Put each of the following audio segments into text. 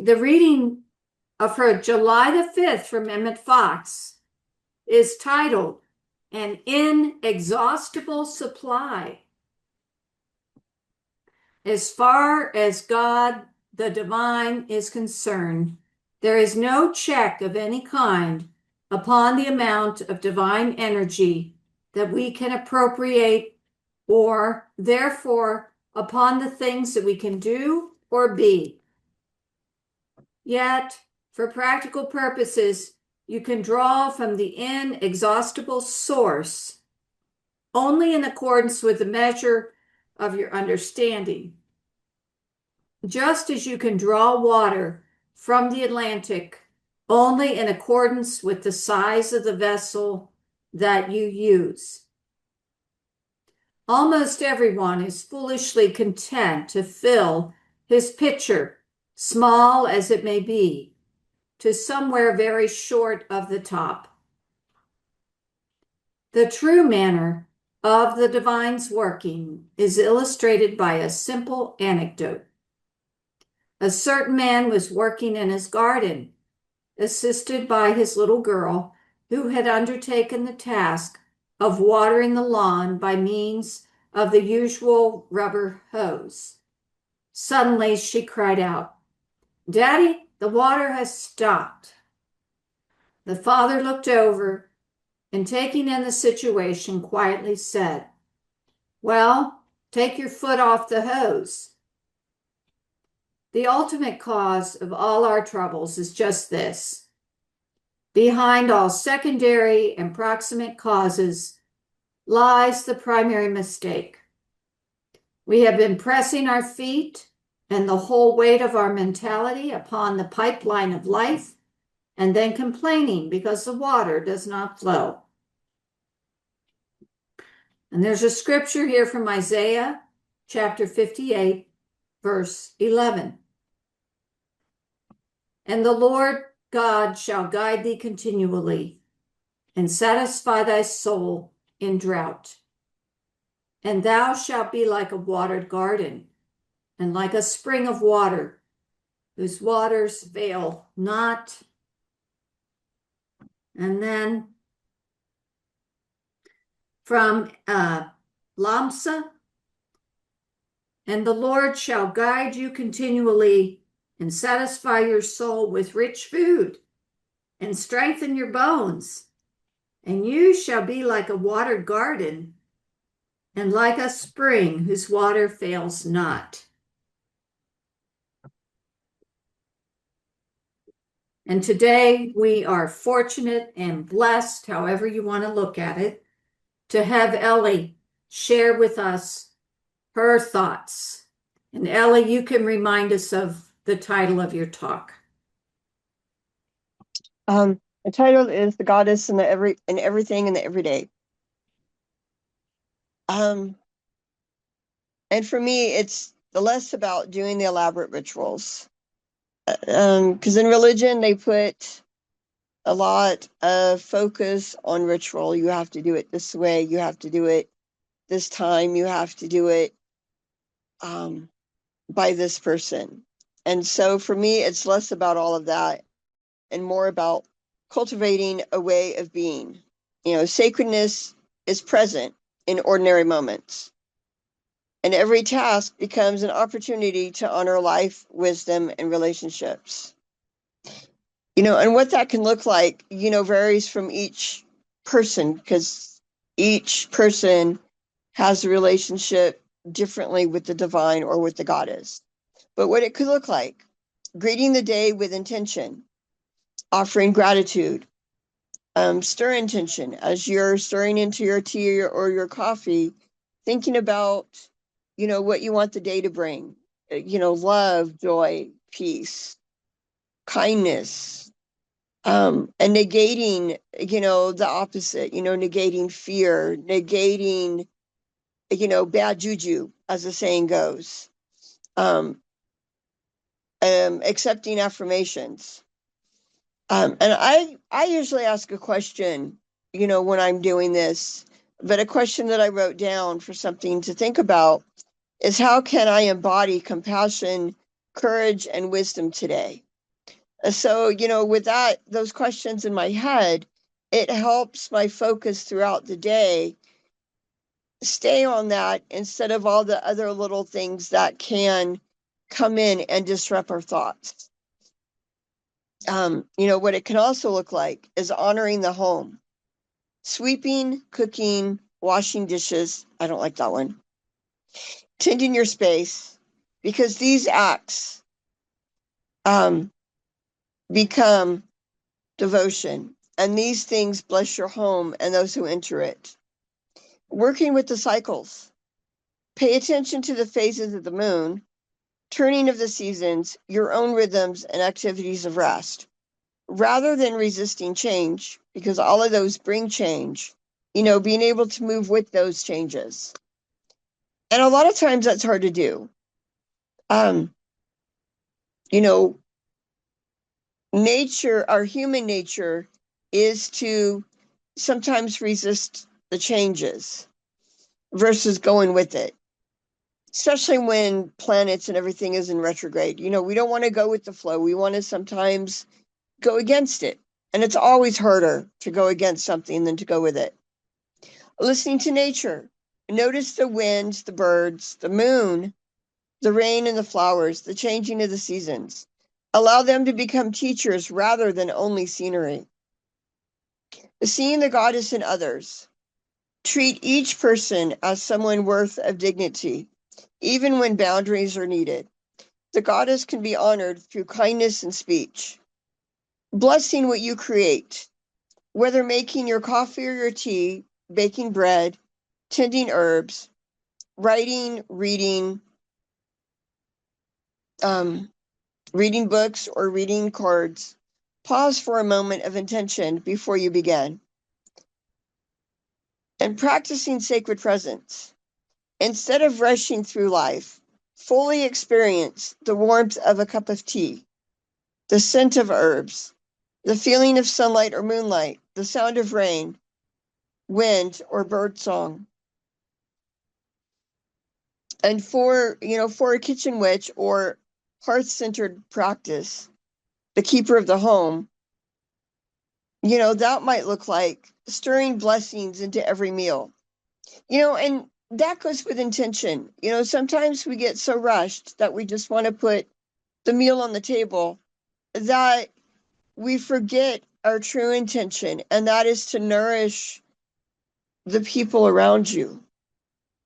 The reading for July the 5th from Emmett Fox is titled An Inexhaustible Supply. As far as God, the divine, is concerned, there is no check of any kind upon the amount of divine energy that we can appropriate, or therefore upon the things that we can do or be. Yet, for practical purposes, you can draw from the inexhaustible source only in accordance with the measure of your understanding. Just as you can draw water from the Atlantic only in accordance with the size of the vessel that you use. Almost everyone is foolishly content to fill his pitcher, small as it may be, to somewhere very short of the top. The true manner of the divine's working is illustrated by a simple anecdote. A certain man was working in his garden, assisted by his little girl, who had undertaken the task of watering the lawn by means of the usual rubber hose. Suddenly she cried out, "Daddy, the water has stopped." The father looked over and, taking in the situation, quietly said, "Well, take your foot off the hose." The ultimate cause of all our troubles is just this. Behind all secondary and proximate causes lies the primary mistake. We have been pressing our feet and the whole weight of our mentality upon the pipeline of life, and then complaining because the water does not flow. And there's a scripture here from Isaiah chapter 58, verse 11. And the Lord God shall guide thee continually and satisfy thy soul in drought. And thou shalt be like a watered garden and like a spring of water, whose waters fail not. And then from Lamsa, and the Lord shall guide you continually and satisfy your soul with rich food and strengthen your bones. And you shall be like a watered garden and like a spring whose water fails not. And today we are fortunate and blessed, however you want to look at it, to have Ellie share with us her thoughts. And Ellie, you can remind us of the title of your talk. The title is "The Goddess in Everything in the Everyday." And for me, it's less about doing the elaborate rituals. Because in religion, they put a lot of focus on ritual. You have to do it this way. You have to do it this time. You have to do it by this person. And so for me, it's less about all of that and more about cultivating a way of being. You know, sacredness is present in ordinary moments. And every task becomes an opportunity to honor life, wisdom, and relationships. You know, and what that can look like, you know, varies from each person, because each person has a relationship differently with the divine or with the goddess. But what it could look like: greeting the day with intention, offering gratitude, stir intention as you're stirring into your tea or your coffee, thinking about, you know, what you want the day to bring, you know, love, joy, peace, kindness, and negating, you know, the opposite, you know, negating fear, negating, you know, bad juju, as the saying goes, accepting affirmations. And I usually ask a question, you know, when I'm doing this, but a question that I wrote down for something to think about is, how can I embody compassion, courage, and wisdom today? So, with those questions in my head, it helps my focus throughout the day stay on that instead of all the other little things that can come in and disrupt our thoughts. What it can also look like is honoring the home, sweeping, cooking, washing dishes. I don't like that one. Tending your space, because these acts um, become devotion, and these things bless your home and those who enter it. Working with the cycles, pay attention to the phases of the moon, turning of the seasons, your own rhythms and activities of rest, rather than resisting change, because all of those bring change, being able to move with those changes. And a lot of times that's hard to do. Um, you know, our human nature is to sometimes resist the changes versus going with it, especially when planets and everything is in retrograde. We don't want to go with the flow. We want to sometimes go against it. And it's always harder to go against something than to go with it. Listening to nature. Notice the winds, the birds, the moon, the rain and the flowers, the changing of the seasons. Allow them to become teachers rather than only scenery. Seeing the goddess in others. Treat each person as someone worth of dignity, even when boundaries are needed. The goddess can be honored through kindness and speech. Blessing what you create, whether making your coffee or your tea, baking bread, tending herbs, writing, reading books, or reading cards. Pause for a moment of intention before you begin. And practicing sacred presence. Instead of rushing through life, fully experience the warmth of a cup of tea, the scent of herbs, the feeling of sunlight or moonlight, the sound of rain, wind, or bird song. And for a kitchen witch or hearth-centered practice, the keeper of the home, that might look like stirring blessings into every meal. And that goes with intention. Sometimes we get so rushed that we just want to put the meal on the table that we forget our true intention, and that is to nourish the people around you,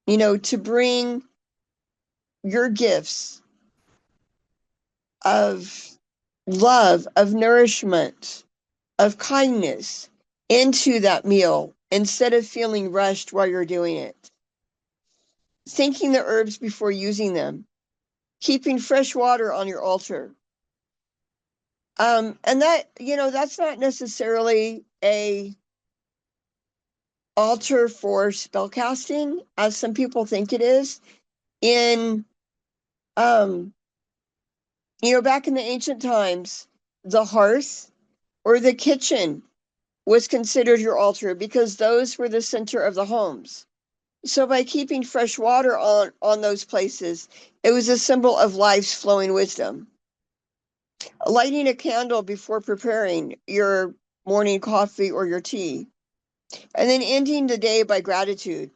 to bring your gifts of love, of nourishment, of kindness into that meal instead of feeling rushed while you're doing it. Thinking the herbs before using them, keeping fresh water on your altar. And that's not necessarily a altar for spellcasting, as some people think it is. In back in the ancient times, the hearth or the kitchen was considered your altar because those were the center of the homes. So by keeping fresh water on those places, it was a symbol of life's flowing wisdom. Lighting a candle before preparing your morning coffee or your tea, and then ending the day by gratitude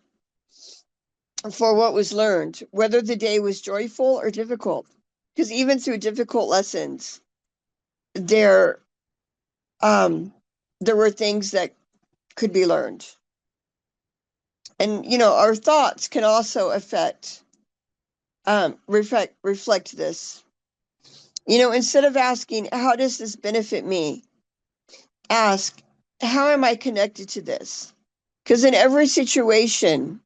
for what was learned, whether the day was joyful or difficult. Because even through difficult lessons, there there were things that could be learned. And our thoughts can also reflect this. Instead of asking, how does this benefit me? Ask, how am I connected to this? Because in every situation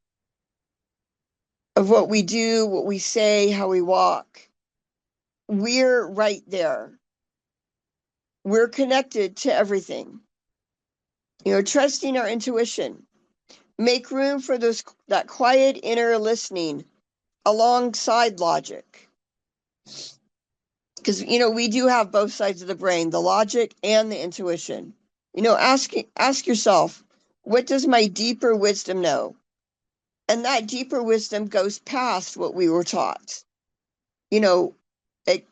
of what we do, what we say, how we walk, we're right there. We're connected to everything. Trusting our intuition. Make room for that quiet inner listening alongside logic. Because we do have both sides of the brain, the logic and the intuition. Ask yourself, what does my deeper wisdom know? And that deeper wisdom goes past what we were taught, it,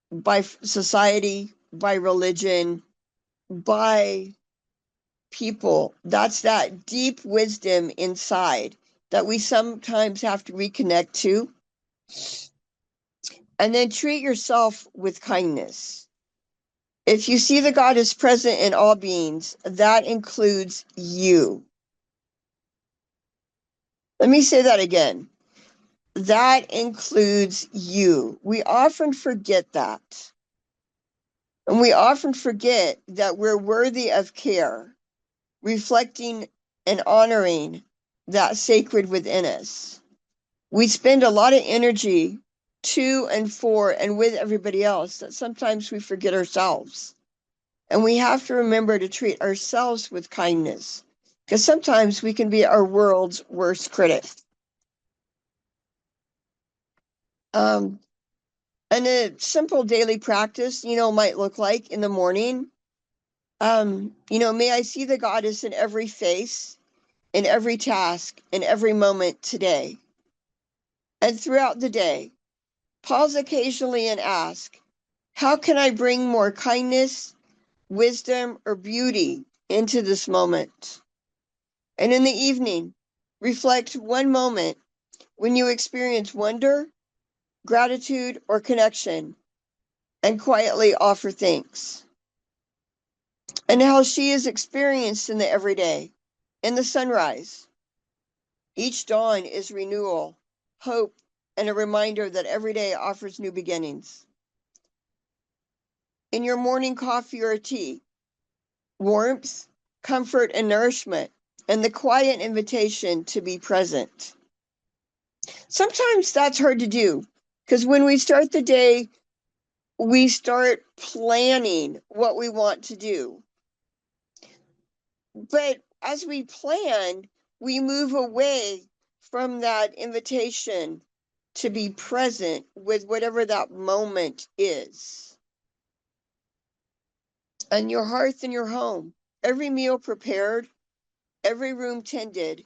by society, by religion, by people. That's that deep wisdom inside that we sometimes have to reconnect to. And then treat yourself with kindness. If you see the God is present in all beings, that includes you. Let me say that again. That includes you. We often forget that. And we often forget that we're worthy of care, reflecting and honoring that sacred within us. We spend a lot of energy to and for and with everybody else that sometimes we forget ourselves. And we have to remember to treat ourselves with kindness, because sometimes we can be our world's worst critic. And a simple daily practice, might look like in the morning, may I see the goddess in every face, in every task, in every moment today. And throughout the day, pause occasionally and ask, how can I bring more kindness, wisdom, or beauty into this moment? And in the evening, reflect one moment when you experience wonder, gratitude, or connection, and quietly offer thanks. And how she is experienced in the everyday, in the sunrise. Each dawn is renewal, hope, and a reminder that every day offers new beginnings. In your morning coffee or tea, warmth, comfort, and nourishment, and the quiet invitation to be present. Sometimes that's hard to do because when we start the day, we start planning what we want to do. But as we plan, we move away from that invitation to be present with whatever that moment is. On your hearth in your home, every meal prepared, every room tended,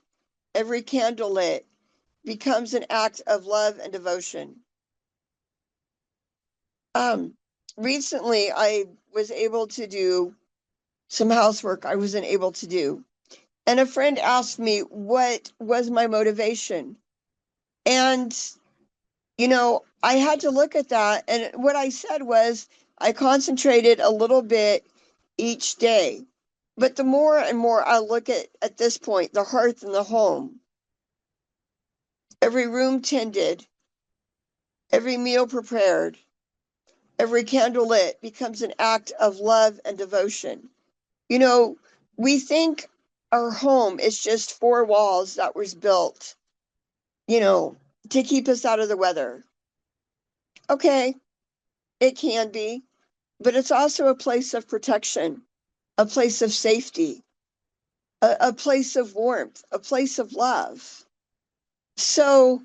every candle lit becomes an act of love and devotion. Recently, I was able to do some housework I wasn't able to do. And a friend asked me what was my motivation. And, I had to look at that. And what I said was I concentrated a little bit each day. But the more and more I look at this point, the hearth in the home, every room tended, every meal prepared, every candle lit becomes an act of love and devotion. We think our home is just four walls that was built, to keep us out of the weather. Okay, it can be, but it's also a place of protection, a place of safety, a place of warmth, a place of love. So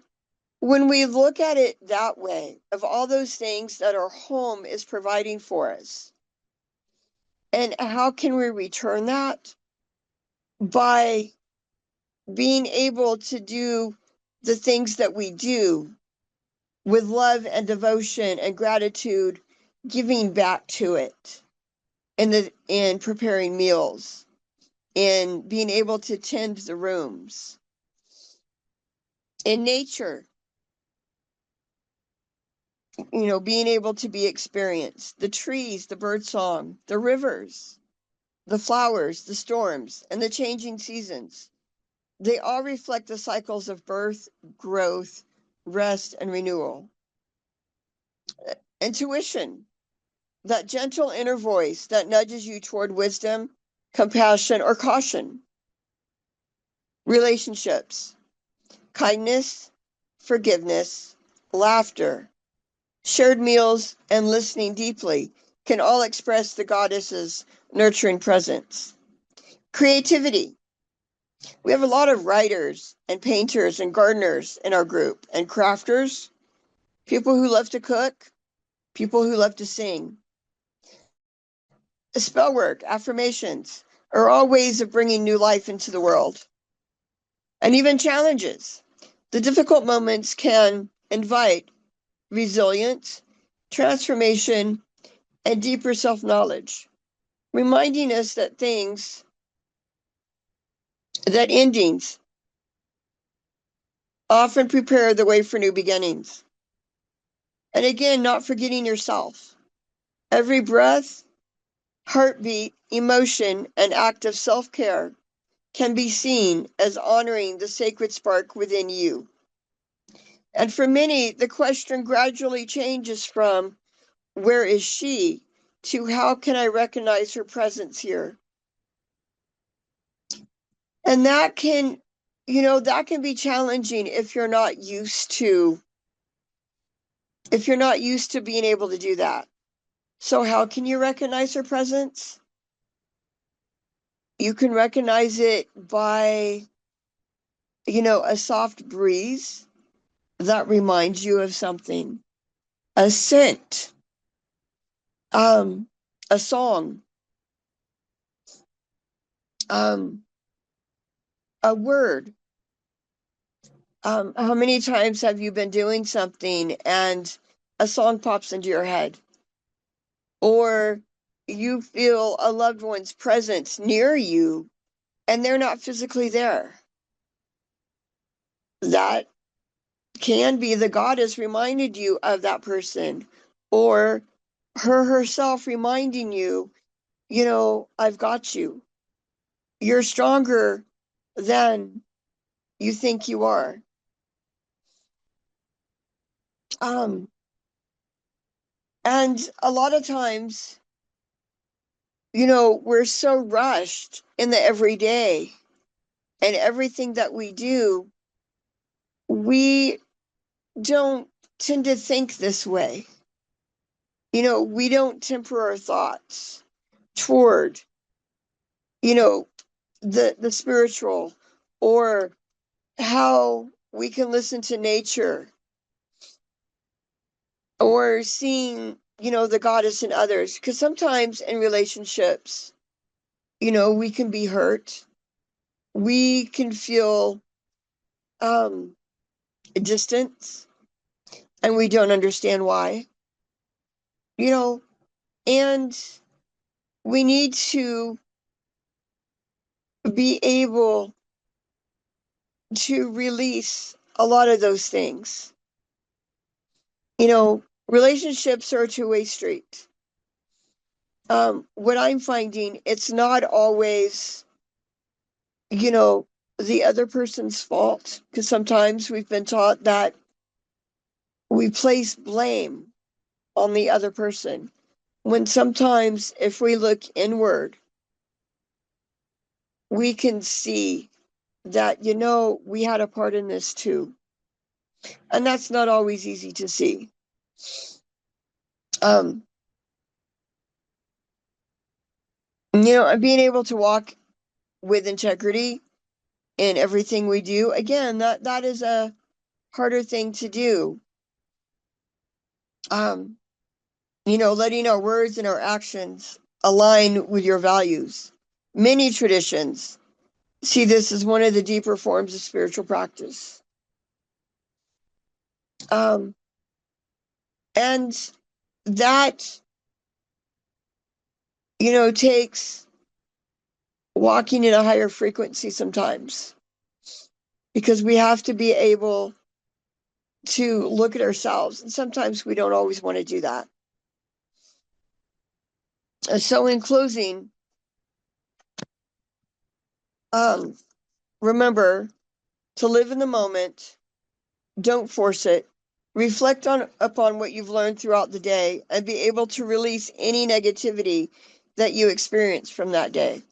when we look at it that way, of all those things that our home is providing for us, and how can we return that? By being able to do the things that we do with love and devotion and gratitude, giving back to it in preparing meals, in being able to tend the rooms. In nature, being able to be experienced, the trees, the birdsong, the rivers, the flowers, the storms, and the changing seasons. They all reflect the cycles of birth, growth, rest, and renewal. Intuition, that gentle inner voice that nudges you toward wisdom, compassion, or caution. Relationships, kindness, forgiveness, laughter, shared meals, and listening deeply can all express the goddess's nurturing presence. Creativity. We have a lot of writers and painters and gardeners in our group, and crafters, people who love to cook, people who love to sing. Spell work, affirmations are all ways of bringing new life into the world. And even challenges. The difficult moments can invite resilience, transformation, and deeper self-knowledge, reminding us that endings often prepare the way for new beginnings. And again, not forgetting yourself. Every breath, heartbeat, emotion, and act of self-care can be seen as honoring the sacred spark within you. And for many, the question gradually changes from where is she to how can I recognize her presence here? And that can, that can be challenging if you're not used to being able to do that. So how can you recognize her presence? You can recognize it by, a soft breeze that reminds you of something, a scent, a song, um, a word. How many times have you been doing something and a song pops into your head? Or you feel a loved one's presence near you and they're not physically there. That can be the goddess reminded you of that person, or her herself reminding you, I've got you. You're stronger than you think you are. Um, and a lot of times, we're so rushed in the everyday and everything that we do, we don't tend to think this way. We don't temper our thoughts toward, the spiritual, or how we can listen to nature, or seeing, the goddess in others. Because sometimes in relationships, we can be hurt. We can feel distance, and we don't understand why. And we need to be able to release a lot of those things. Relationships are a two-way street. What I'm finding, it's not always, the other person's fault, because sometimes we've been taught that we place blame on the other person, when sometimes if we look inward, we can see that, we had a part in this too. And that's not always easy to see. And being able to walk with integrity in everything we do, again, that is a harder thing to do. Letting our words and our actions align with your values. Many traditions see this as one of the deeper forms of spiritual practice. And that, takes walking in a higher frequency sometimes, because we have to be able to look at ourselves. And sometimes we don't always want to do that. So in closing, remember to live in the moment. Don't force it. Reflect upon what you've learned throughout the day and be able to release any negativity that you experience from that day.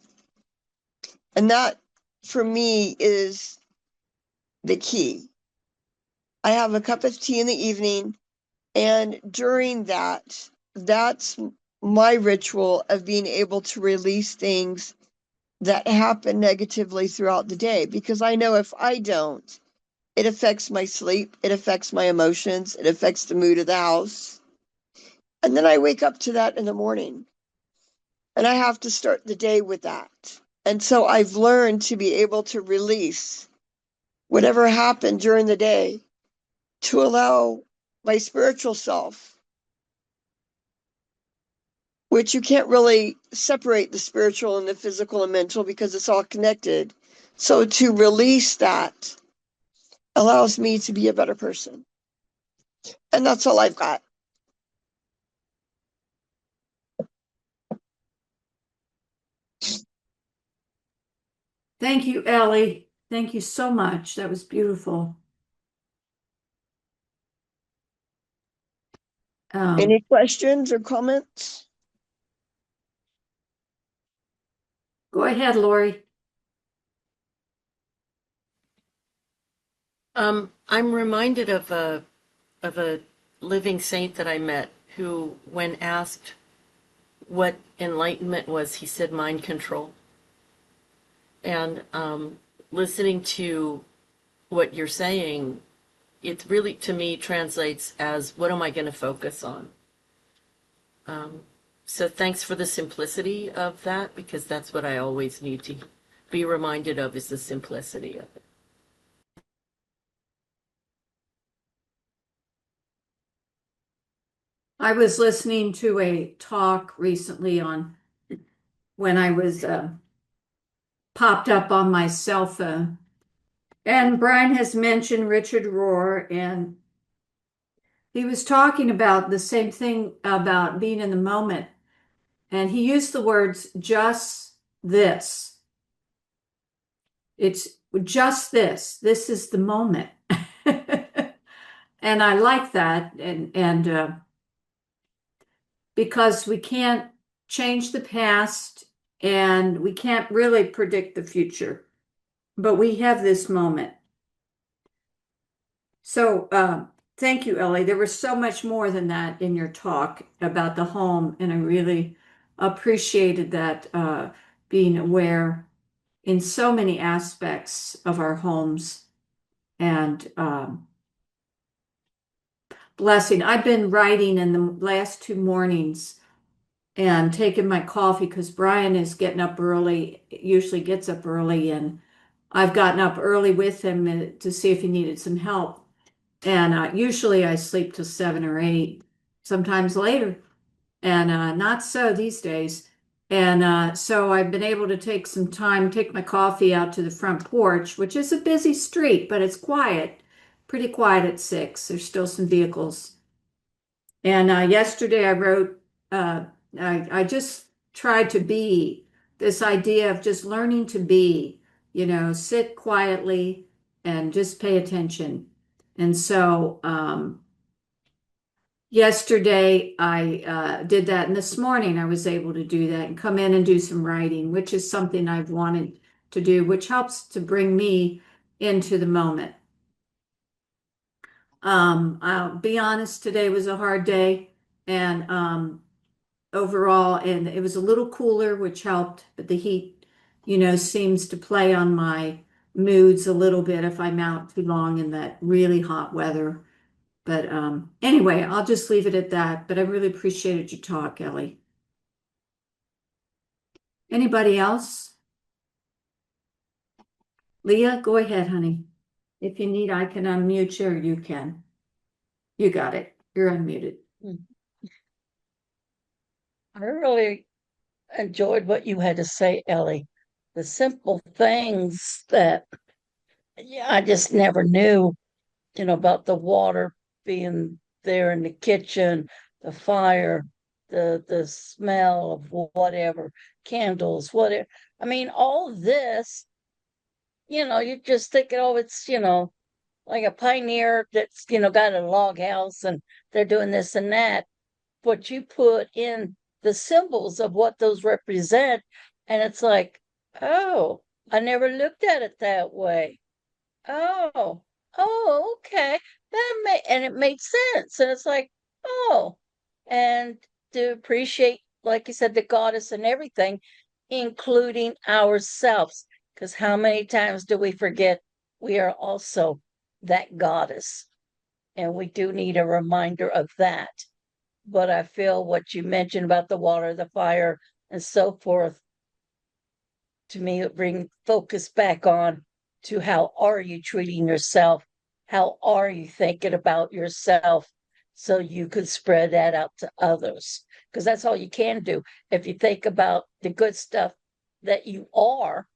And that, for me, is the key. I have a cup of tea in the evening, and during that's my ritual of being able to release things that happen negatively throughout the day, because I know if I don't, it affects my sleep, it affects my emotions, it affects the mood of the house. And then I wake up to that in the morning, and I have to start the day with that. And so I've learned to be able to release whatever happened during the day, to allow my spiritual self which you can't really separate the spiritual and the physical and mental because it's all connected. So to release that allows me to be a better person. And that's all I've got. Thank you, Ellie. Thank you so much. That was beautiful. Any questions or comments? Go ahead, Lori. I'm reminded of a living saint that I met who, when asked what enlightenment was, he said mind control. And listening to what you're saying, it really, to me, translates as what am I going to focus on? So thanks for the simplicity of that, because that's what I always need to be reminded of, is the simplicity of it. I was listening to a talk recently on when I was popped up on my cell phone. And Brian has mentioned Richard Rohr, and he was talking about the same thing about being in the moment. And he used the words just this. It's just this. This is the moment. And I like that. And because we can't change the past and we can't really predict the future, but we have this moment. So, thank you, Ellie. There was so much more than that in your talk about the home, and I really appreciated that being aware in so many aspects of our homes and blessing. I've been writing in the last 2 mornings and taking my coffee because Brian is getting up early, usually gets up early, and I've gotten up early with him to see if he needed some help. And usually I sleep till 7 or 8, sometimes later, and not so these days. And so I've been able to take some time, take my coffee out to the front porch, which is a busy street, but it's quiet, pretty quiet at 6. There's still some vehicles. And yesterday I wrote, I just tried to be this idea of just learning to be, sit quietly and just pay attention. And so yesterday I did that. And this morning I was able to do that and come in and do some writing, which is something I've wanted to do, which helps to bring me into the moment. I'll be honest, today was a hard day and overall, and it was a little cooler, which helped, but the heat, seems to play on my moods a little bit if I'm out too long in that really hot weather. But anyway, I'll just leave it at that. But I really appreciated your talk, Ellie. Anybody else? Leah, go ahead, honey. If you need, I can unmute you or you can. You got it. You're unmuted. I really enjoyed what you had to say, Ellie. The simple things that I just never knew, about the water being there in the kitchen, the fire, the smell of whatever, candles, whatever. I mean, all this, you just thinking, oh, it's, like a pioneer that's, got a log house and they're doing this and that. But you put in the symbols of what those represent, and it's like, oh, I never looked at it that way. Oh, oh, okay. And it made sense. And it's like, oh, and to appreciate, like you said, the goddess and everything, including ourselves. Because how many times do we forget we are also that goddess? And we do need a reminder of that. But I feel what you mentioned about the water, the fire, and so forth, to me, it brings focus back on to how are you treating yourself? How are you thinking about yourself? So you could spread that out to others. because that's all you can do. If you think about the good stuff that you are,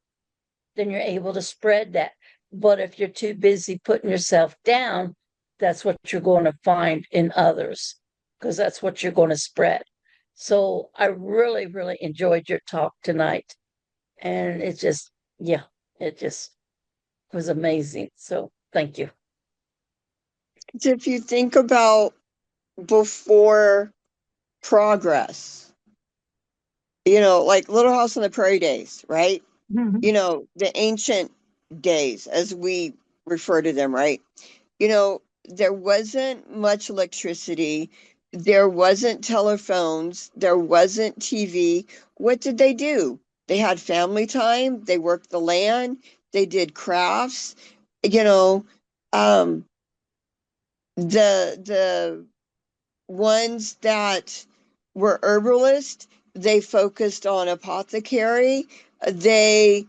then you're able to spread that. But if you're too busy putting yourself down, that's what you're going to find in others, because that's what you're going to spread. So I really, really enjoyed your talk tonight. And it just, yeah, it just was amazing. So thank you. If you think about before progress, like Little House on the Prairie days, right? The ancient days, as we refer to them, right? There wasn't much electricity, there wasn't telephones, there wasn't TV. What did they do? They had family time, they worked the land, they did crafts, you know, um, the ones that were herbalist, they focused on apothecary. They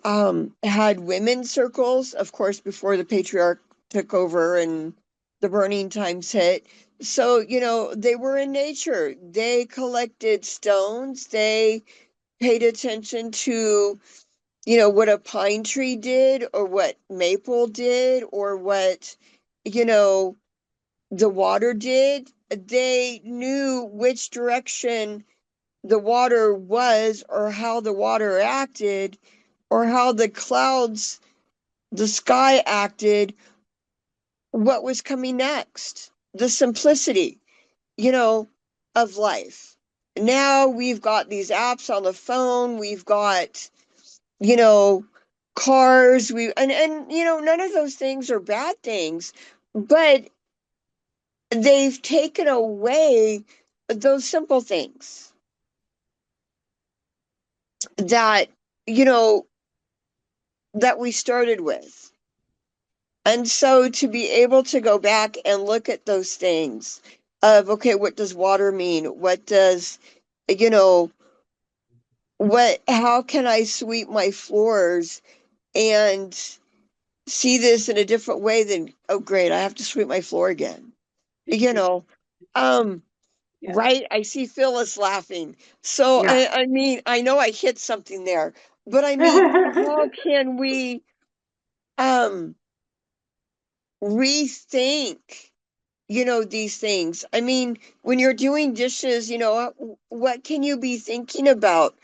had women's circles, of course, before the patriarch took over and the burning times hit. So, they were in nature. They collected stones. They paid attention to, what a pine tree did or what maple did or what, you know, the water did. They knew which direction the water was or how the water acted or how the clouds, the sky acted, what was coming next, the simplicity, you know, of life. Now we've got these apps on the phone, we've got, you know, cars, and none of those things are bad things, but they've taken away those simple things that, you know, that we started with. And so to be able to go back and look at those things of, okay, what does water mean? What does, you know, how can I sweep my floors and see this in a different way than, oh, great, I have to sweep my floor again. You know, um, Yeah. right? I see Phyllis laughing. So, Yeah. I mean, I know I hit something there, but I mean, how can we, um, rethink, these things? I mean, when you're doing dishes, what can you be thinking about?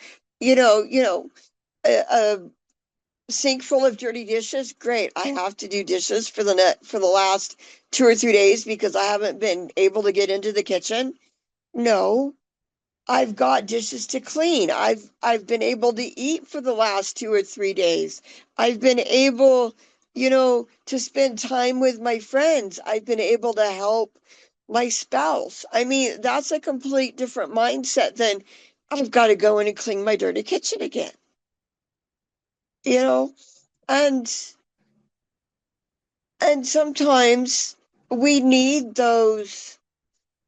A sink full of dirty dishes. Great. I have to do dishes for the last 2 or 3 days because I haven't been able to get into the kitchen. No, I've got dishes to clean. I've been able to eat for the last 2 or 3 days. I've been able, to spend time with my friends. I've been able to help my spouse. I mean, that's a complete different mindset than I've got to go in and clean my dirty kitchen again. You know, and sometimes we need those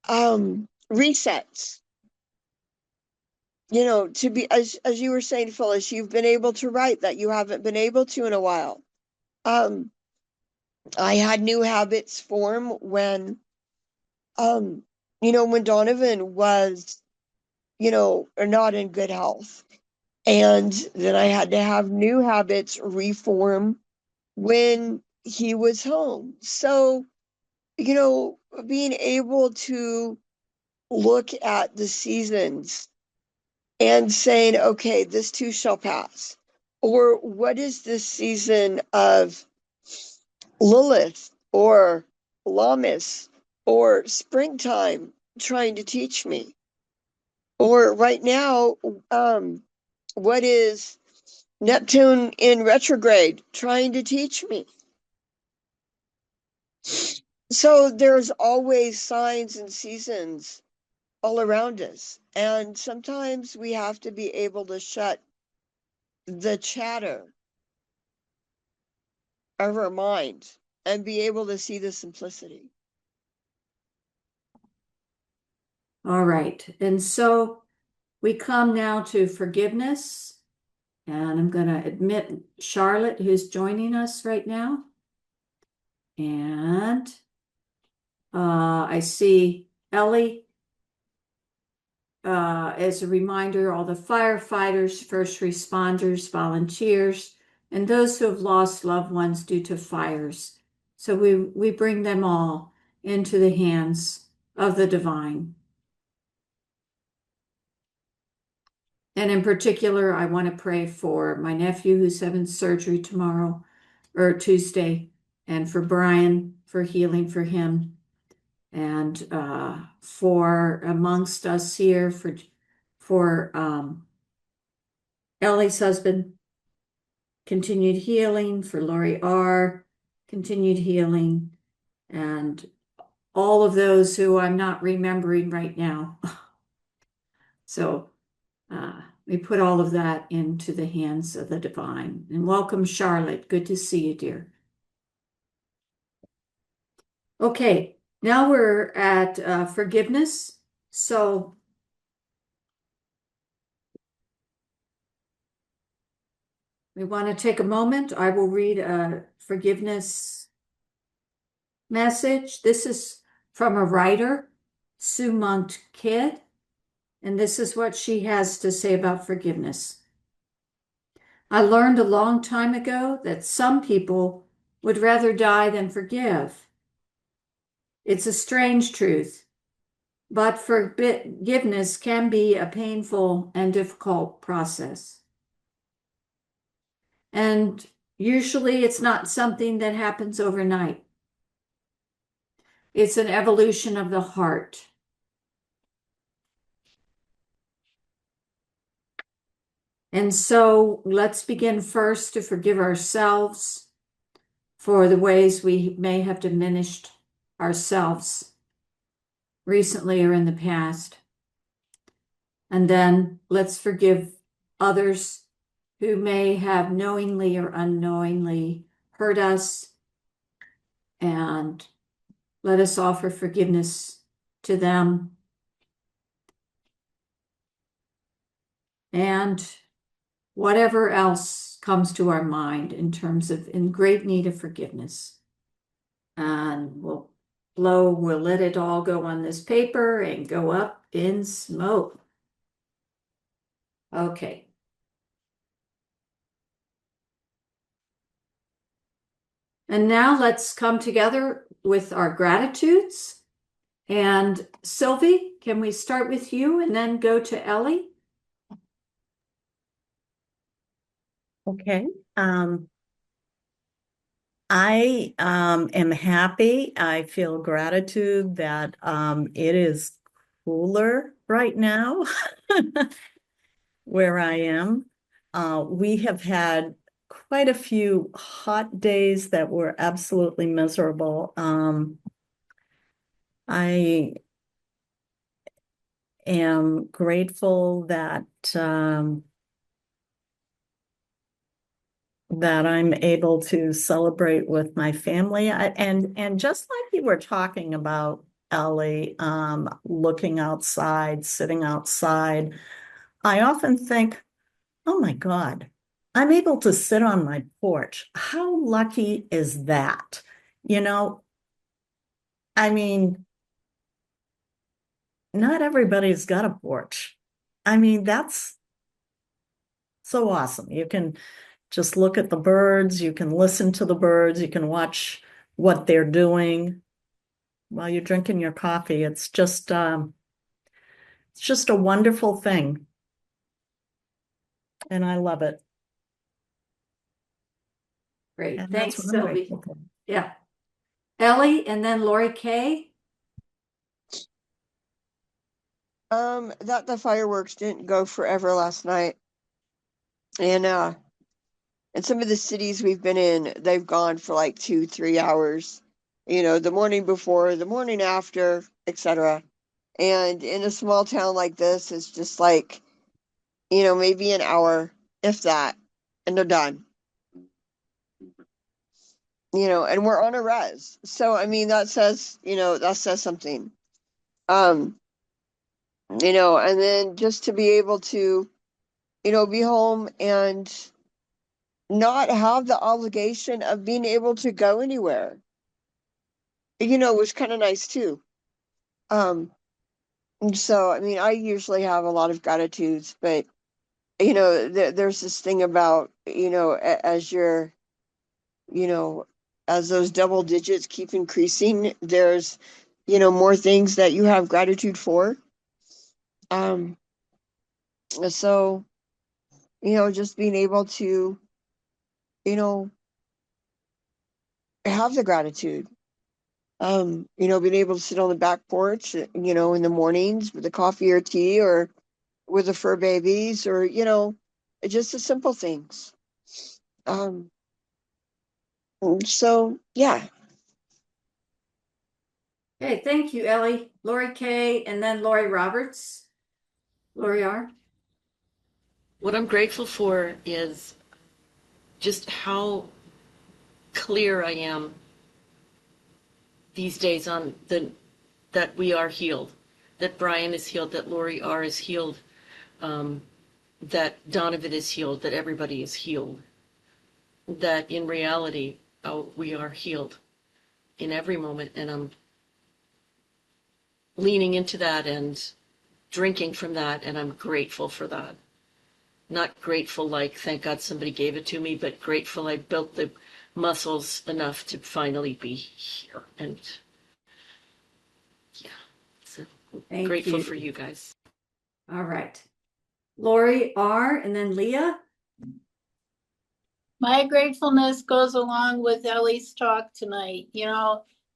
resets, to be, as you were saying, Phyllis, you've been able to write that you haven't been able to in a while. um I had new habits form when when Donovan was, not in good health, and then I had to have new habits reform when he was home. So, being able to look at the seasons and saying, okay, this too shall pass. Or what is this season of Lilith or Lammas or springtime trying to teach me? Or right now, what is Neptune in retrograde trying to teach me? So there's always signs and seasons all around us. And sometimes we have to be able to shut the chatter of our mind and be able to see the simplicity. All right. And so we come now to forgiveness. And I'm going to admit Charlotte, who's joining us right now. And I see Ellie as a reminder, all the firefighters, first responders, volunteers, and those who have lost loved ones due to fires. So we bring them all into the hands of the divine. And in particular, I want to pray for my nephew who's having surgery tomorrow or Tuesday, and for Brian for healing for him, and for amongst us here for Ellie's husband, continued healing, for Lori R, continued healing, and all of those who I'm not remembering right now. So we put all of that into the hands of the divine. And welcome, Charlotte. Good to see you, dear. Okay, now we're at forgiveness. So we want to take a moment. I will read a forgiveness message. This is from a writer, Sumant Kidd, and this is what she has to say about forgiveness. I learned a long time ago that some people would rather die than forgive. It's a strange truth, but forgiveness can be a painful and difficult process. And usually it's not something that happens overnight. It's an evolution of the heart. And so let's begin first to forgive ourselves for the ways we may have diminished ourselves recently or in the past. And then let's forgive others who may have knowingly or unknowingly hurt us, and let us offer forgiveness to them. And whatever else comes to our mind in terms of in great need of forgiveness. And we'll let it all go on this paper and go up in smoke. Okay. And now let's come together with our gratitudes. And Sylvie, can we start with you and then go to Ellie? Okay. I am happy. I feel gratitude that it is cooler right now where I am. We have had quite a few hot days that were absolutely miserable. I am grateful that that I'm able to celebrate with my family. And just like you were talking about, Ellie, looking outside, sitting outside, I often think, oh my God, I'm able to sit on my porch. How lucky is that? You know, I mean, not everybody's got a porch. I mean, that's so awesome. You can just look at the birds, you can listen to the birds, you can watch what they're doing while you're drinking your coffee. It's just a wonderful thing. And I love it. Great. And Thanks, that's what I'm Sylvie. grateful for. Yeah. Ellie and then Lori K. That the fireworks didn't go forever last night. And in some of the cities we've been in, they've gone for like 2-3 hours. You know, the morning before, the morning after, etc. And in a small town like this, it's just like, you know, maybe an hour, if that, and they're done. You know, and we're on a res. So I mean that says, you know, that says something. You know, and then just to be able to, you know, be home and not have the obligation of being able to go anywhere, you know, was kind of nice too. And so, I mean, I usually have a lot of gratitudes, but there's this thing about, as you're, you know, as those double digits keep increasing, there's, more things that you have gratitude for. Um, so, just being able to, you know, have the gratitude. Being able to sit on the back porch, in the mornings with a coffee or tea or with the fur babies or, just the simple things. Um, so yeah. Okay, thank you, Ellie. Lori K. and then Lori Roberts. Lori R. What I'm grateful for is just how clear I am these days on that we are healed, that Brian is healed, that Lori R is healed, that Donovan is healed, that everybody is healed, that in reality, we are healed in every moment. And I'm leaning into that and drinking from that, and I'm grateful for that. Not grateful like, thank God somebody gave it to me, but grateful I built the muscles enough to finally be here. And yeah, so Thank grateful you. for you guys. All right. Lori R. and then Leah. My gratefulness goes along with Ellie's talk tonight.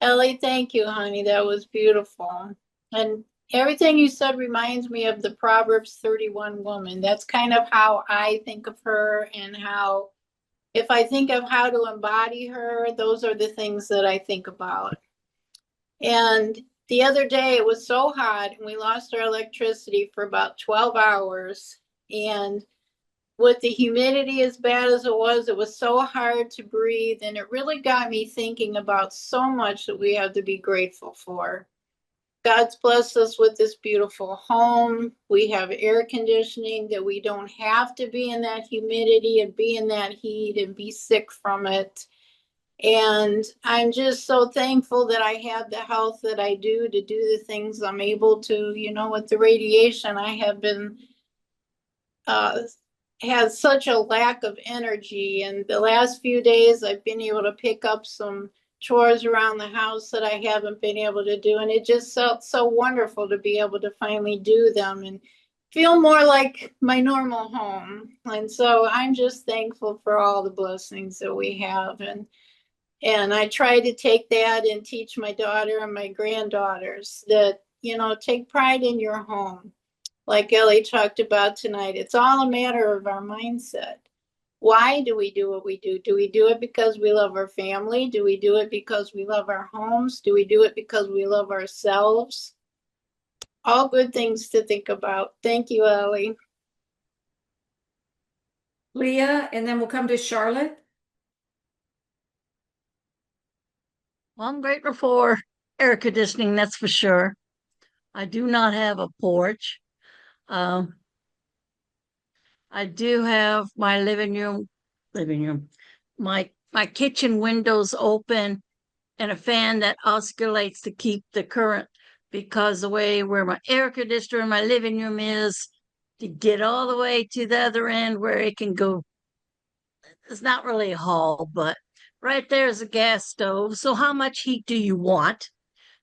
Ellie, thank you, honey. That was beautiful. And everything you said reminds me of the Proverbs 31 woman. That's kind of how I think of her, and how, if I think of how to embody her, those are the things that I think about. And the other day it was so hot and we lost our electricity for about 12 hours. And with the humidity as bad as it was so hard to breathe. And it really got me thinking about so much that we have to be grateful for. God's blessed us with this beautiful home. We have air conditioning, that we don't have to be in that humidity and be in that heat and be sick from it. And I'm just so thankful that I have the health that I do to do the things I'm able to. With the radiation, I have been had such a lack of energy. And the last few days, I've been able to pick up some chores around the house that I haven't been able to do. And it just felt so wonderful to be able to finally do them and feel more like my normal home. And so I'm just thankful for all the blessings that we have. And I try to take that and teach my daughter and my granddaughters that, take pride in your home. Like Ellie talked about tonight, it's all a matter of our mindset. Why do we do what we do? Do we do it because we love our family? Do we do it because we love our homes? Do we do it because we love ourselves? All good things to think about. Thank you, Ellie. Leah, and then we'll come to Charlotte. Well, I'm grateful for air conditioning, that's for sure. I do not have a porch. Um, I do have my living room, my kitchen windows open and a fan that oscillates to keep the current, because the way where my air conditioner in my living room is, to get all the way to the other end where it can go, it's not really a hall, but right there is a gas stove. So how much heat do you want?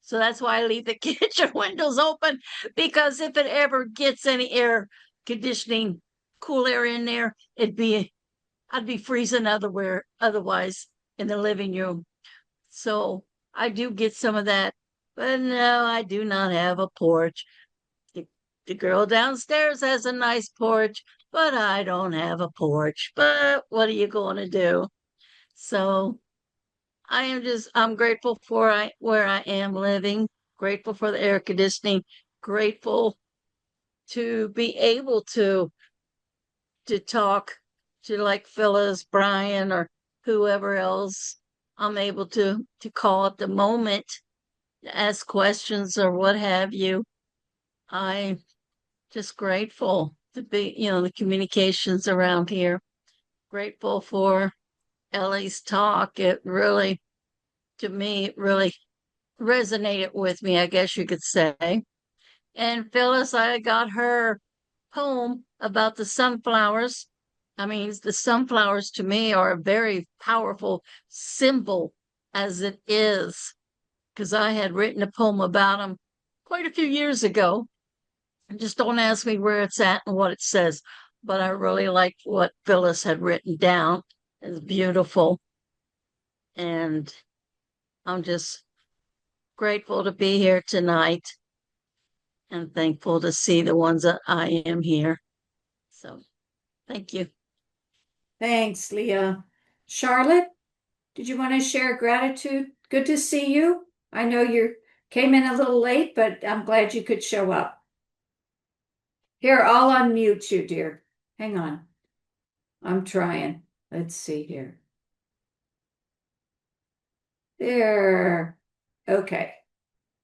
So that's why I leave the kitchen windows open, because if it ever gets any air conditioning, cool air in there, I'd be freezing otherwise in the living room. So I do get some of that. But no, I do not have a porch. The girl downstairs has a nice porch, but I don't have a porch. But what are you going to do? So I'm grateful for where I am living, grateful for the air conditioning, grateful to be able to talk to, like, Phyllis, Brian, or whoever else I'm able to call at the moment, to ask questions or what have you. I'm just grateful to be, the communications around here. Grateful for Ellie's talk. To me, it really resonated with me, I guess you could say. And Phyllis, I got her poem about the sunflowers. I mean, the sunflowers to me are a very powerful symbol as it is, because I had written a poem about them quite a few years ago. And just don't ask me where it's at and what it says, but I really liked what Phyllis had written down. It's beautiful. And I'm just grateful to be here tonight and thankful to see the ones that I am here. So thank you. Thanks, Leah. Charlotte, did you want to share gratitude? Good to see you. I know you came in a little late, but I'm glad you could show up. Here, I'll unmute you, dear. Hang on. I'm trying. Let's see here. There. Okay.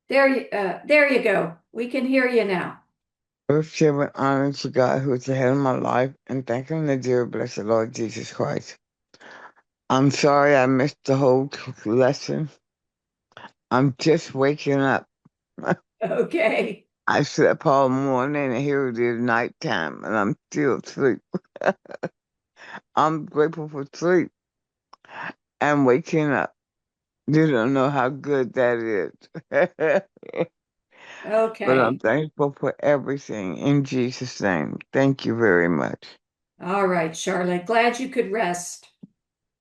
There you go. We can hear you now. Earth giving honor to God who is the head of my life and thanking the dear blessed Lord Jesus Christ. I'm sorry I missed the whole lesson. I'm just waking up. Okay. I slept all morning and here it is nighttime and I'm still asleep. I'm grateful for sleep and waking up. You don't know how good that is. But I'm Okay. thankful for everything in Jesus' name. Thank you very much. All right, Charlotte. Glad you could rest.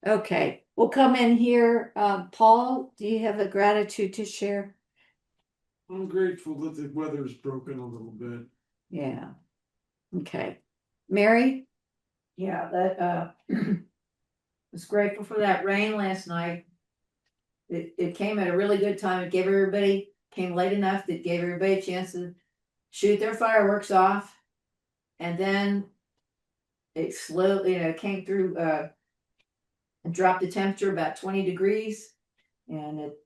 Okay. We'll come in here. Paul, do you have a gratitude to share? I'm grateful that the weather's broken a little bit. Yeah. Okay. Mary? Yeah, that was grateful for that rain last night. It came at a really good time. It gave everybody came late enough that gave everybody a chance to shoot their fireworks off. And then it slowly, came through and dropped the temperature about 20 degrees and it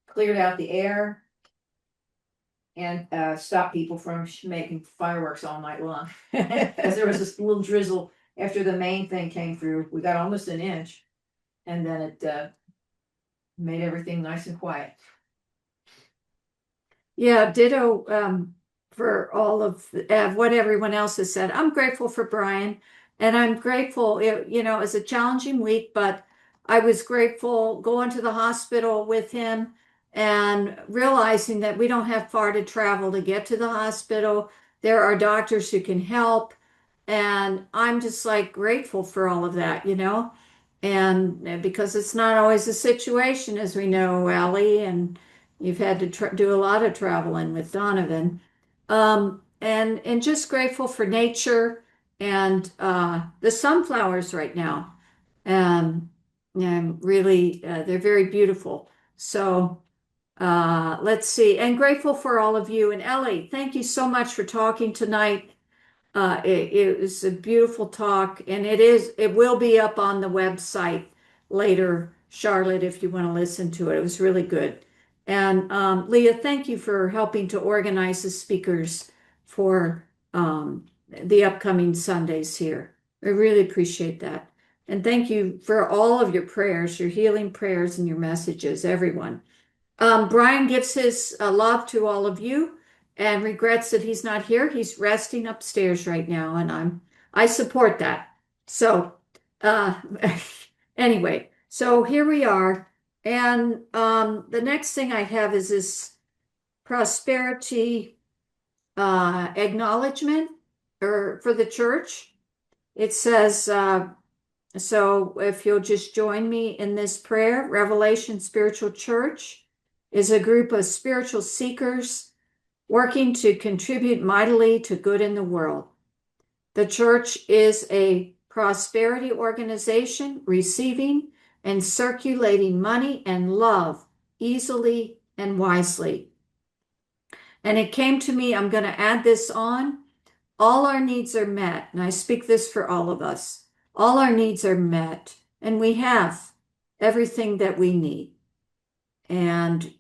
cleared out the air and stopped people from making fireworks all night long. Because there was this little drizzle after the main thing came through. We got almost an inch and then it made everything nice and quiet. Yeah, ditto for all of what everyone else has said. I'm grateful for Brian, and I'm grateful. It's a challenging week, but I was grateful going to the hospital with him and realizing that we don't have far to travel to get to the hospital. There are doctors who can help, and I'm just like grateful for all of that. And because it's not always a situation, as we know, Allie, and you've had to do a lot of traveling with Donovan. And just grateful for nature and the sunflowers right now. And really, they're very beautiful. So let's see. And grateful for all of you. And Ellie, thank you so much for talking tonight. It was a beautiful talk, and it will be up on the website later, Charlotte, if you want to listen to it. It was really good. And Leah, thank you for helping to organize the speakers for the upcoming Sundays here. I really appreciate that. And thank you for all of your prayers, your healing prayers and your messages, everyone. Brian gives his love to all of you and regrets that he's not here. He's resting upstairs right now, and I support that. So uh, anyway, so here we are. And the next thing I have is this prosperity acknowledgement or for the church. It says, so if you'll just join me in this prayer, Revelation Spiritual Church is a group of spiritual seekers working to contribute mightily to good in the world. The church is a prosperity organization receiving and circulating money and love easily and wisely. And it came to me, I'm going to add this on. All our needs are met, and I speak this for all of us. All our needs are met, and we have everything that we need. And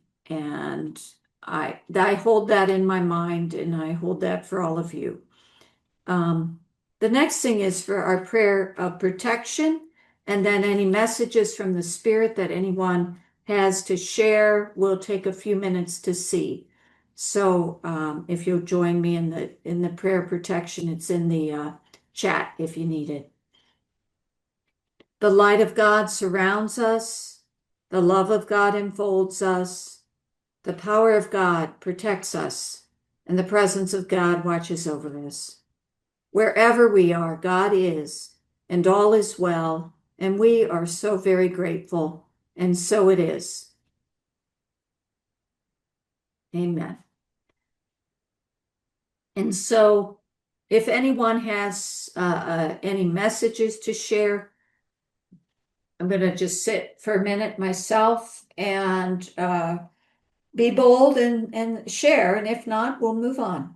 I hold that in my mind, and I hold that for all of you. The next thing is for our prayer of protection, and then any messages from the Spirit that anyone has to share, we'll take a few minutes to see. So if you'll join me in the prayer protection, it's in the chat if you need it. The light of God surrounds us. The love of God enfolds us. The power of God protects us. And the presence of God watches over us. Wherever we are, God is, and all is well. And we are so very grateful. And so it is. Amen. And so, if anyone has any messages to share, I'm going to just sit for a minute myself and be bold and share. And if not, we'll move on.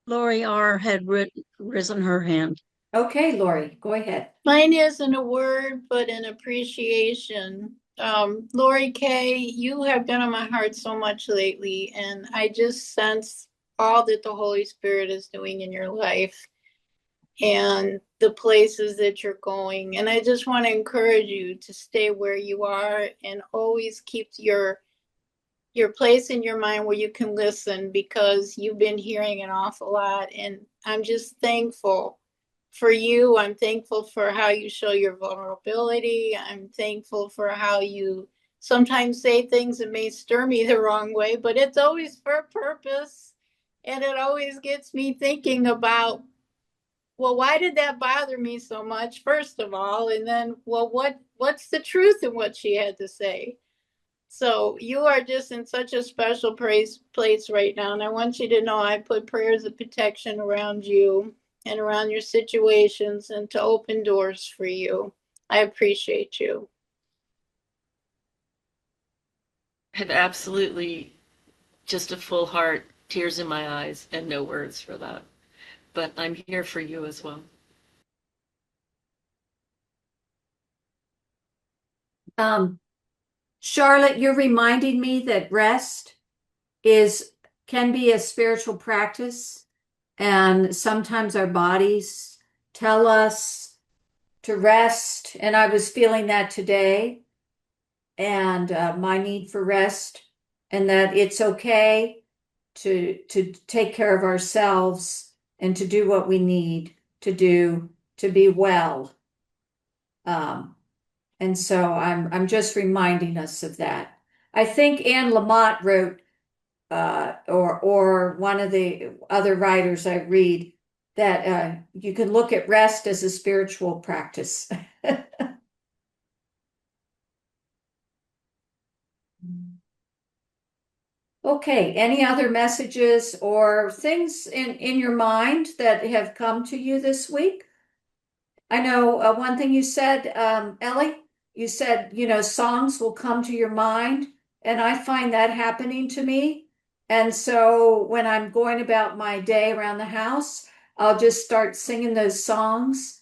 Lori R. had risen her hand. Okay, Lori, go ahead. Mine isn't a word, but an appreciation. Lori K., you have been on my heart so much lately, and I just sense all that the Holy Spirit is doing in your life and the places that you're going. And I just want to encourage you to stay where you are and always keep your place in your mind where you can listen, because you've been hearing an awful lot. And I'm just thankful for you. I'm thankful for how you show your vulnerability. I'm thankful for how you sometimes say things that may stir me the wrong way, but it's always for a purpose. And it always gets me thinking about, well, why did that bother me so much, first of all? And then, well, what's the truth in what she had to say? So you are just in such a special place right now. And I want you to know I put prayers of protection around you and around your situations and to open doors for you. I appreciate you. I have absolutely just a full heart, tears in my eyes, and no words for that. But I'm here for you as well. Charlotte, you're reminding me that rest can be a spiritual practice, and sometimes our bodies tell us to rest. And I was feeling that today, and my need for rest, and that it's okay to take care of ourselves and to do what we need to do to be well. And so I'm just reminding us of that. I think Anne Lamott wrote, or one of the other writers I read, that you can look at rest as a spiritual practice. Okay, any other messages or things in your mind that have come to you this week? I know one thing you said, Ellie, you said, songs will come to your mind, and I find that happening to me. And so when I'm going about my day around the house, I'll just start singing those songs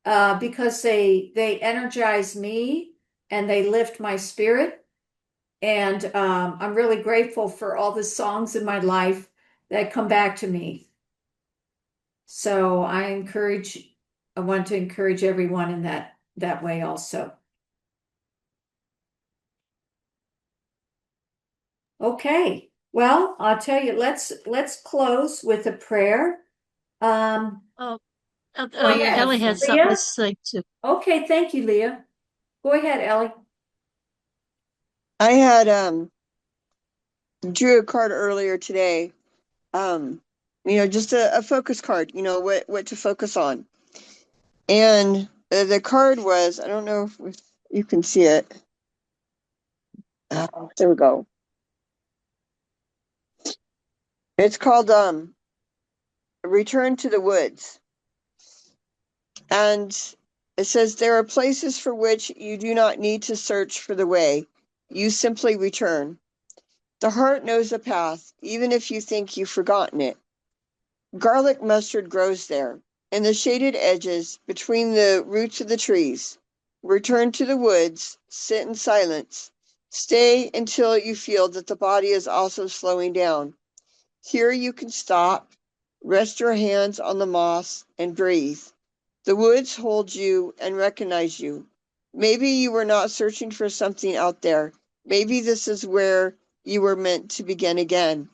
because they energize me and they lift my spirit. And I'm really grateful for all the songs in my life that come back to me. So I want to encourage everyone in that way also. Okay, well, I'll tell you, let's close with a prayer. Oh, Go ahead, Ellie had something Leah. to say too. Okay, thank you, Leah. Go ahead, Ellie. I had drew a card earlier today. Just a focus card, what to focus on. And the card was, I don't know if you can see it. There we go. It's called Return to the Woods. And it says, there are places for which you do not need to search for the way. You simply return. The heart knows the path, even if you think you've forgotten it. Garlic mustard grows there, in the shaded edges, between the roots of the trees. Return to the woods, sit in silence. Stay until you feel that the body is also slowing down. Here you can stop, Rest your hands on the moss and breathe. The woods hold you and recognize you. Maybe you were not searching for something out there. Maybe this is where you were meant to begin again.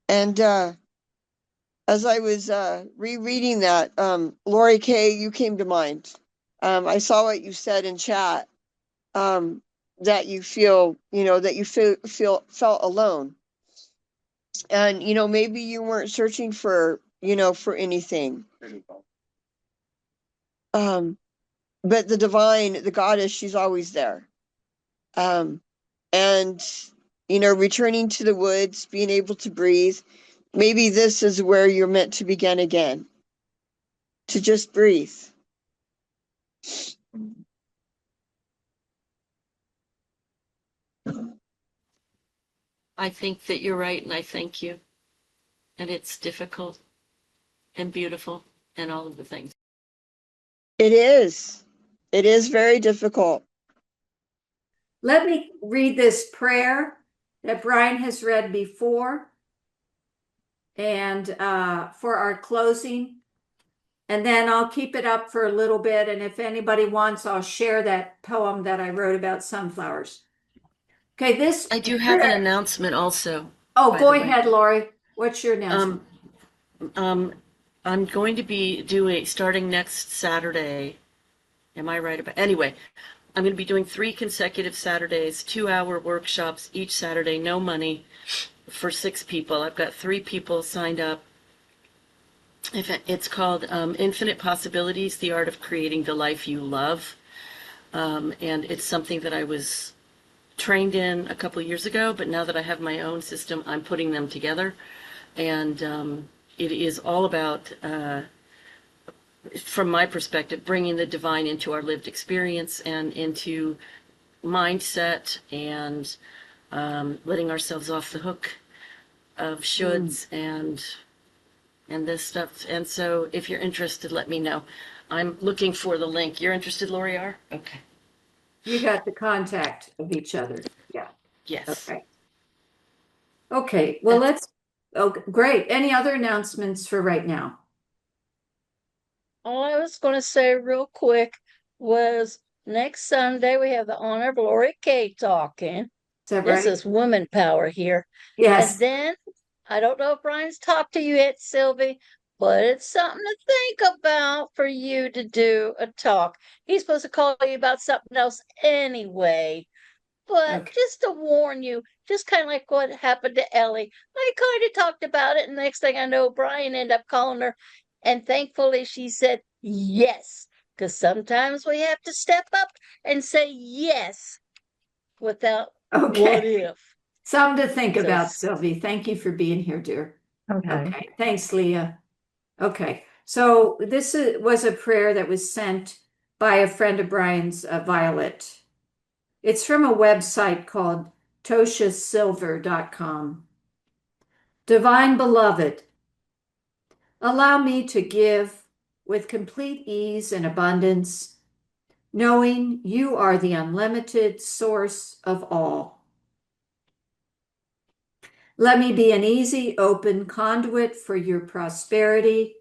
And as I was rereading that, Lori Kay, you came to mind. I saw what you said in chat, that you feel, that you felt alone. And, maybe you weren't searching for, for anything. But the divine, the goddess, she's always there. And, returning to the woods, being able to breathe, maybe this is where you're meant to begin again. To just breathe. I think that you're right, and I thank you. And it's difficult and beautiful and all of the things. It is. It is very difficult. Let me read this prayer that Brian has read before and for our closing. And then I'll keep it up for a little bit. And if anybody wants, I'll share that poem that I wrote about sunflowers. Okay, this. I do have an announcement also. Oh, go ahead, Lori. What's your announcement? I'm going to be starting next Saturday. Am I right about? Anyway, I'm going to be doing 3 consecutive Saturdays, 2-hour workshops each Saturday, no money, for 6 people. I've got 3 people signed up. It's called Infinite Possibilities, the Art of Creating the Life You Love. And it's something that I was trained in a couple of years ago, but now that I have my own system, I'm putting them together. And it is all about, from my perspective, bringing the divine into our lived experience and into mindset and letting ourselves off the hook of shoulds and this stuff. And so if you're interested, let me know. I'm looking for the link. You're interested, Lori R? Okay. You got the contact of each other. Yeah. Yes. Okay. Okay. Well, great. Any other announcements for right now? All I was going to say real quick was next Sunday we have the honor of Lori Kay talking. Is that This right? is woman power here. Yes. And then I don't know if Brian's talked to you yet, Sylvie, but it's something to think about for you to do a talk. He's supposed to call you about something else anyway. But Okay. just to warn you, just kind of like what happened to Ellie, I kind of talked about it, and next thing I know, Brian ended up calling her, and thankfully she said yes, because sometimes we have to step up and say yes without what Okay. if. Something to think So about, Sylvie. Thank you for being here, dear. Okay. Okay. Thanks, Leah. Okay. So this was a prayer that was sent by a friend of Brian's, Violet. It's from a website called toshasilver.com. Divine Beloved, allow me to give with complete ease and abundance, knowing you are the unlimited source of all. Let me be an easy, open conduit for your prosperity.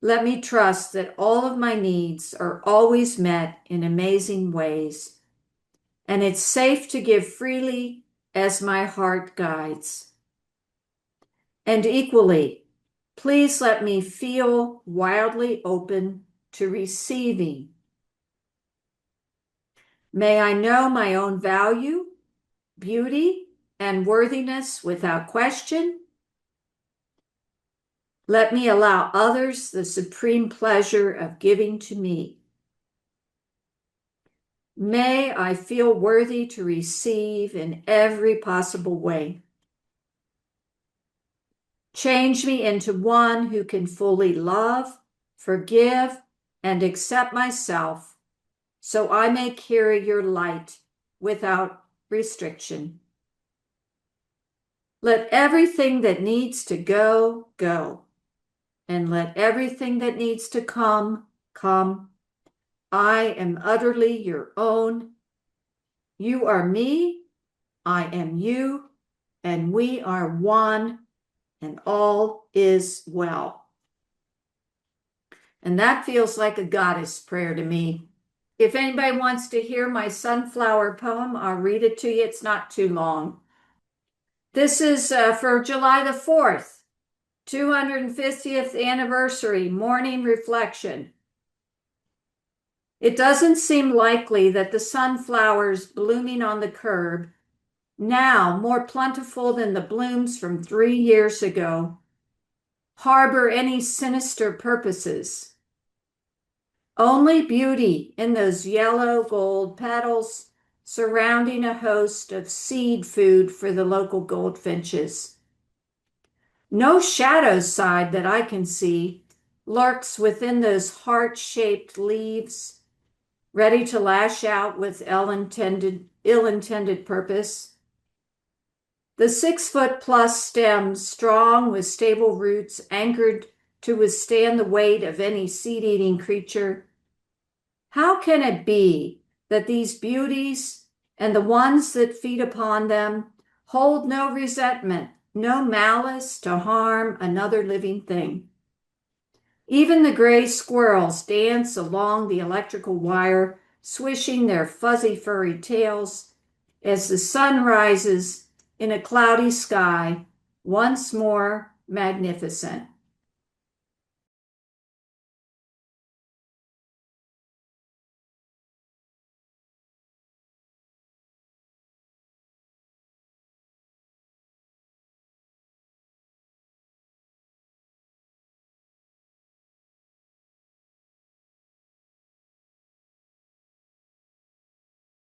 Let me trust that all of my needs are always met in amazing ways, and it's safe to give freely as my heart guides. And equally, please let me feel wildly open to receiving. May I know my own value, beauty, and worthiness without question. Let me allow others the supreme pleasure of giving to me. May I feel worthy to receive in every possible way. Change me into one who can fully love, forgive, and accept myself, so I may carry your light without restriction. Let everything that needs to go, go, and let everything that needs to come, come. I am utterly your own. You are me, I am you, and we are one, and all is well. And that feels like a goddess prayer to me. If anybody wants to hear my sunflower poem, I'll read it to you. It's not too long. This is for July the 4th, 250th anniversary, morning reflection. It doesn't seem likely that the sunflowers blooming on the curb, now more plentiful than the blooms from 3 years ago, harbor any sinister purposes. Only beauty in those yellow gold petals surrounding a host of seed food for the local goldfinches. No shadow side that I can see lurks within those heart-shaped leaves, ready to lash out with ill-intended purpose. The 6-foot-plus stems, strong with stable roots, anchored to withstand the weight of any seed-eating creature. How can it be that these beauties and the ones that feed upon them hold no resentment, no malice to harm another living thing? Even the gray squirrels dance along the electrical wire, swishing their fuzzy furry tails as the sun rises in a cloudy sky, once more magnificent.